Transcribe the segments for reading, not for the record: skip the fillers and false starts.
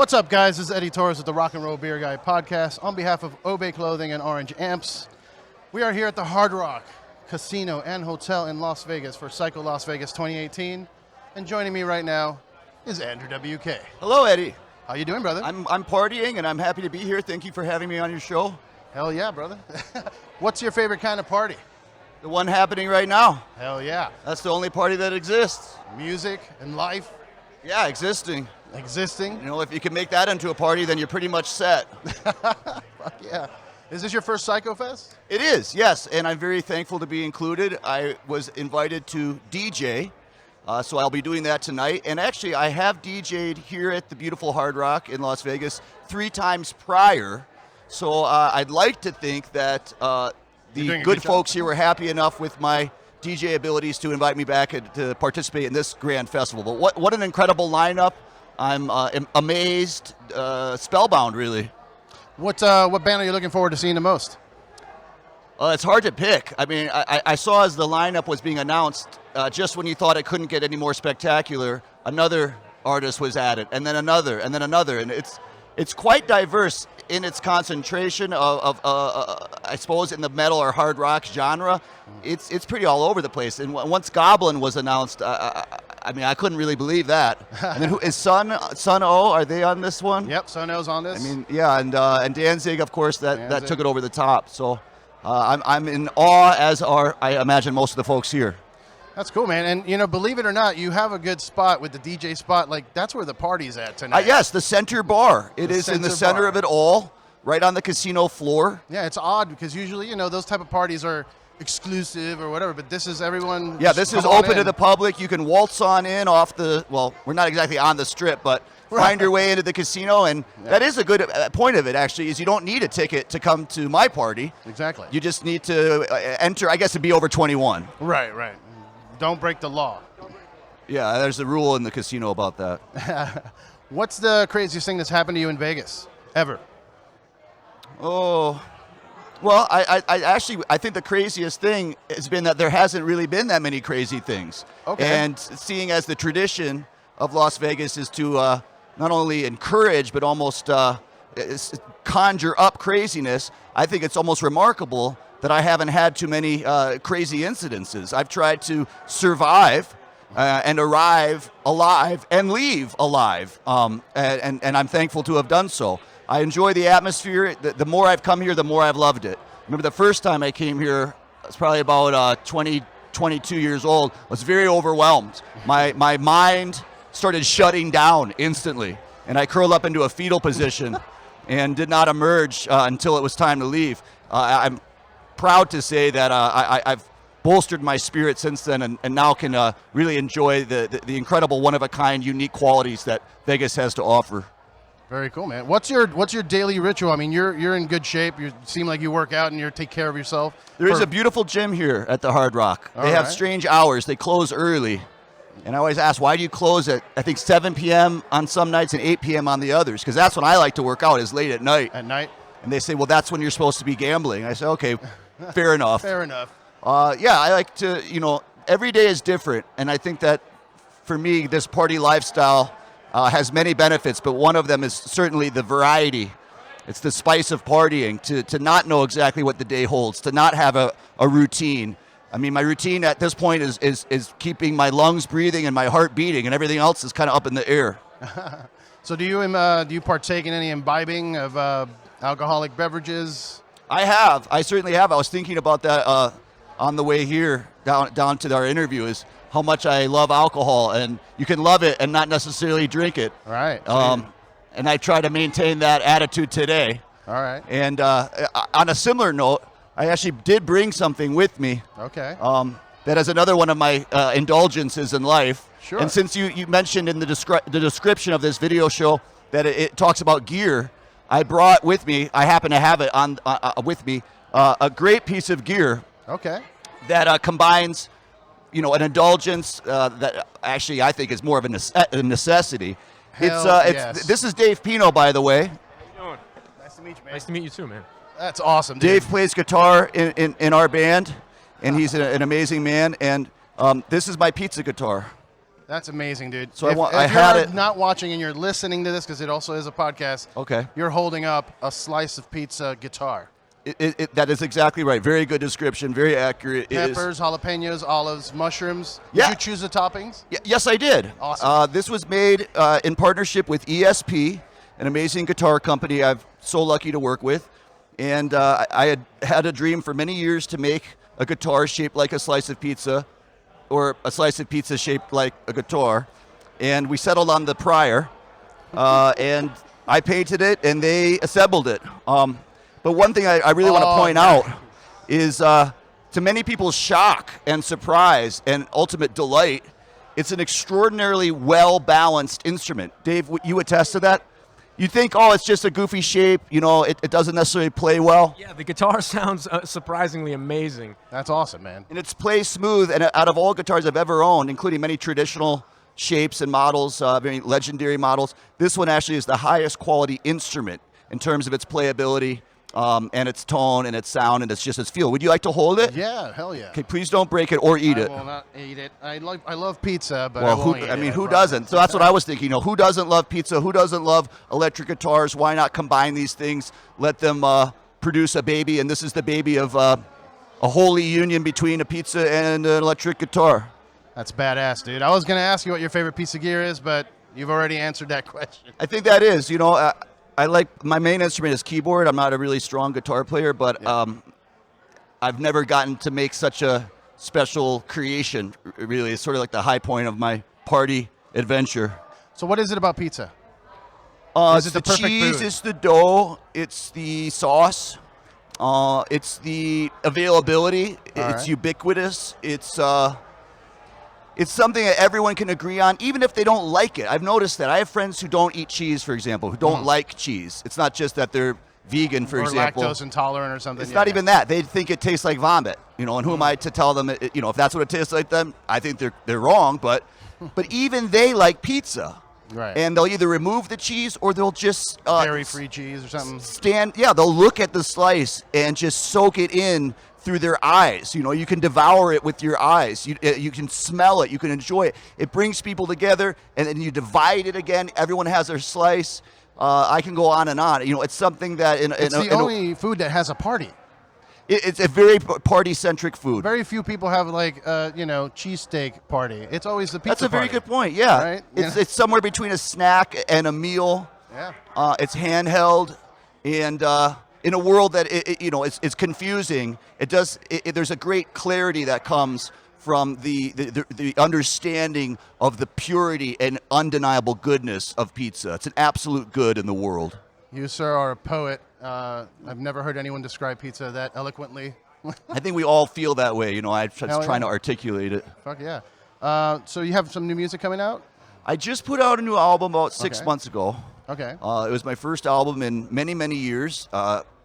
What's up, guys? This is Eddie Torres with the Rock and Roll Beer Guy podcast. On behalf of Obey Clothing and Orange Amps, we are here at the Hard Rock Casino and Hotel in Las Vegas for Psycho Las Vegas 2018. And joining me right now is Andrew WK. Hello, Eddie. How you doing, brother? I'm partying, and I'm happy to be here. Thank you for having me on your show. Hell yeah, brother. What's your favorite kind of party? The one happening right now. Hell yeah. That's the only party that exists. Music and life. Yeah, existing. Existing. You know, if you can make that into a party, then you're pretty much set. Fuck yeah. Is this your first Psycho Fest? It is, yes, and I'm very thankful to be included. I was invited to DJ, so I'll be doing that tonight. And actually, I have DJ'd here at the beautiful Hard Rock in Las Vegas 3 times prior. So I'd like to think that the good folks here were happy enough with my DJ abilities to invite me back to participate in this grand festival. But what an incredible lineup. I'm amazed, spellbound, really. What band are you looking forward to seeing the most? It's hard to pick. I mean, I saw as the lineup was being announced, just when you thought it couldn't get any more spectacular, another artist was added, and then another, and it's quite diverse in its concentration of I suppose, in the metal or hard rock genre. It's pretty all over the place. And once Goblin was announced, I mean, I couldn't really believe that. And then who is Sun O? Are they on this one? Yep, Sun O's on this. I mean, yeah, and Danzig, of course, that took it over the top. So I'm in awe, as are, I imagine, most of the folks here. That's cool, man. And, you know, believe it or not, you have a good spot with the DJ spot. Like, that's where the party's at tonight. Yes, the center bar. It is in the center of it all, right on the casino floor. Yeah, it's odd because usually, you know, those type of parties are exclusive or whatever, but this is everyone. Yeah, this is open to the public. You can waltz on in off the, well, we're not exactly on the strip, but find your way into the casino. And that is a good point of it, actually, is you don't need a ticket to come to my party. Exactly. You just need to enter, I guess, to be over 21. Right. Don't break the law. Yeah, there's a rule in the casino about that. What's the craziest thing that's happened to you in Vegas, ever? Oh, well, I think the craziest thing has been that there hasn't really been that many crazy things. Okay. And seeing as the tradition of Las Vegas is to not only encourage but almost conjure up craziness, I think it's almost remarkable that I haven't had too many crazy incidences. I've tried to survive and arrive alive and leave alive, and I'm thankful to have done so. I enjoy the atmosphere. The more I've come here, the more I've loved it. Remember the first time I came here, I was probably about 22 years old. I was very overwhelmed. My mind started shutting down instantly, and I curled up into a fetal position and did not emerge until it was time to leave. I'm proud to say that I've bolstered my spirit since then, and now can really enjoy the incredible, one-of-a-kind, unique qualities that Vegas has to offer. Very cool, man. What's your daily ritual? I mean, you're in good shape. You seem like you work out and you take care of yourself. There is a beautiful gym here at the Hard Rock. They have strange hours. They close early. And I always ask, why do you close at, I think, 7 p.m. on some nights and 8 p.m. on the others? Because that's when I like to work out, is late at night. At night? And they say, well, that's when you're supposed to be gambling. I say, okay, fair enough. Fair enough. Yeah, I like to, every day is different. And I think that, for me, this party lifestyle has many benefits, but one of them is certainly the variety. It's the spice of partying, to not know exactly what the day holds, to not have a routine. I mean, my routine at this point is keeping my lungs breathing and my heart beating, and everything else is kind of up in the air. So do you partake in any imbibing of alcoholic beverages? I certainly have. I was thinking about that on the way here down to our interview, is how much I love alcohol, and you can love it and not necessarily drink it. All right. And I try to maintain that attitude today. All right. And on a similar note, I actually did bring something with me. Okay. That is another one of my indulgences in life. Sure. And since you mentioned in the description of this video show that it talks about gear, I brought with me, I happen to have it on with me, a great piece of gear. Okay. That combines, an indulgence that actually I think is more of a necessity. Yes. This is Dave Pino, by the way. How you doing? Nice to meet you, man. Nice to meet you too, man. That's awesome, dude. Dave plays guitar in our band, and he's an amazing man. And this is my pizza guitar. That's amazing, dude. So if I had you're it. not watching and you're listening to this, because it also is a podcast, Okay. you're holding up a slice of pizza guitar. That is exactly right. Very good description. Very accurate. Peppers, jalapenos, olives, mushrooms. Yeah. Did you choose the toppings? Yes, I did. Awesome. This was made in partnership with ESP, an amazing guitar company I'm so lucky to work with. And I had a dream for many years to make a guitar shaped like a slice of pizza, or a slice of pizza shaped like a guitar. And we settled on the prior, and I painted it, and they assembled it. But one thing I really want to point out is, to many people's shock and surprise and ultimate delight, it's an extraordinarily well-balanced instrument. Dave, you attest to that? You think, oh, it's just a goofy shape, it doesn't necessarily play well. Yeah, the guitar sounds surprisingly amazing. That's awesome, man. And it's plays smooth, and out of all guitars I've ever owned, including many traditional shapes and models, very legendary models, this one actually is the highest quality instrument in terms of its playability, and its tone and its sound and its feel. Would you like to hold it? Yeah, hell yeah. Okay, please don't break it or eat I it. will not eat it. I love pizza, but Well, I won't eat it. who doesn't? So that's what I was thinking. Who doesn't love pizza? Who doesn't love electric guitars? Why not combine these things? Let them produce a baby, and this is the baby of a holy union between a pizza and an electric guitar. That's badass, dude. I was going to ask you what your favorite piece of gear is, but you've already answered that question. I think that is. I like, my main instrument is keyboard. I'm not a really strong guitar player, but I've never gotten to make such a special creation. Really, it's sort of like the high point of my party adventure. So what is it about pizza? It's it the the perfect cheese, food? it's the dough, it's the sauce, it's the availability, it's right. ubiquitous, it's something that everyone can agree on, even if they don't like it. I've noticed that. I have friends who don't eat cheese, for example, who don't like cheese. It's not just that they're vegan, for or example. lactose intolerant or something. It's not even that. They think it tastes like vomit, and who am I to tell them, if that's what it tastes like them, I think they're wrong, but even they like pizza. Right. And they'll either remove the cheese or they'll just dairy-free cheese or something. they'll look at the slice and just soak it in through their eyes. You can devour it with your eyes. You can smell it. You can enjoy it. It brings people together, and then you divide it again. Everyone has their slice. I can go on and on. It's something that It's the only food that has a party. It's a very party-centric food. Very few people have cheesesteak party. It's always the pizza That's a very party. good point. Yeah, Right? It's somewhere between a snack and a meal. Yeah. It's handheld, and in a world that it's confusing. There's a great clarity that comes from the understanding of the purity and undeniable goodness of pizza. It's an absolute good in the world. You, sir, are a poet. I've never heard anyone describe pizza that eloquently. I think we all feel that way. I'm just Hell trying yeah. to articulate it. Fuck yeah. So you have some new music coming out? I just put out a new album about 6 Okay. months ago. Okay. It was my first album in many, many years.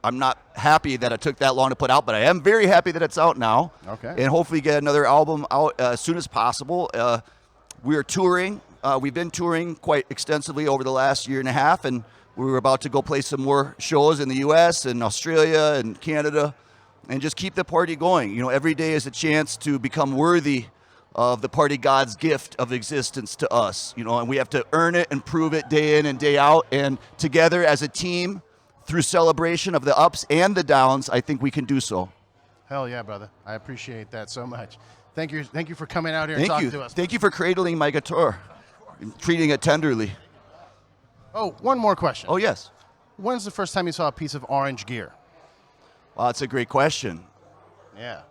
I'm not happy that it took that long to put out, but I am very happy that it's out now. Okay. And hopefully get another album out as soon as possible. We are touring. We've been touring quite extensively over the last year and a half, and we're about to go play some more shows in the U.S. and Australia and Canada, and just keep the party going. Every day is a chance to become worthy of the party God's gift of existence to us. And we have to earn it and prove it day in and day out. And together as a team, through celebration of the ups and the downs, I think we can do so. Hell yeah, brother. I appreciate that so much. Thank you for coming out here and Thank talking you. to us. Thank you for cradling my guitar, and treating it tenderly. Oh, one more question. Oh, yes. When's the first time you saw a piece of orange gear? Well, that's a great question. Yeah.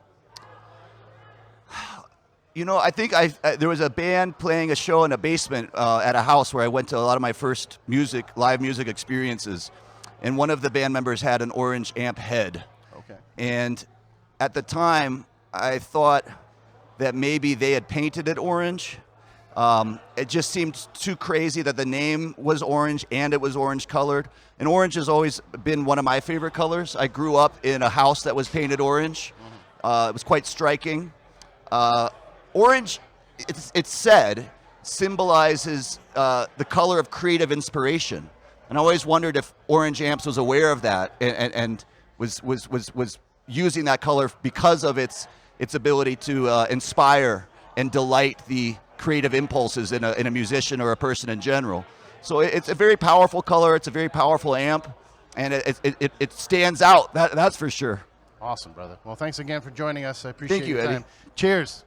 I think there was a band playing a show in a basement at a house where I went to a lot of my first live music experiences. And one of the band members had an orange amp head. Okay. And at the time, I thought that maybe they had painted it orange. It just seemed too crazy that the name was orange and it was orange colored. And orange has always been one of my favorite colors. I grew up in a house that was painted orange. It was quite striking. Orange, it's said, symbolizes the color of creative inspiration. And I always wondered if Orange Amps was aware of that and was using that color because of its ability to inspire and delight the creative impulses in a musician or a person in general. So it's a very powerful color. It's a very powerful amp, and it stands out. That's for sure. Awesome, brother. Well, thanks again for joining us. I appreciate Thank you, your Eddie. time. Cheers.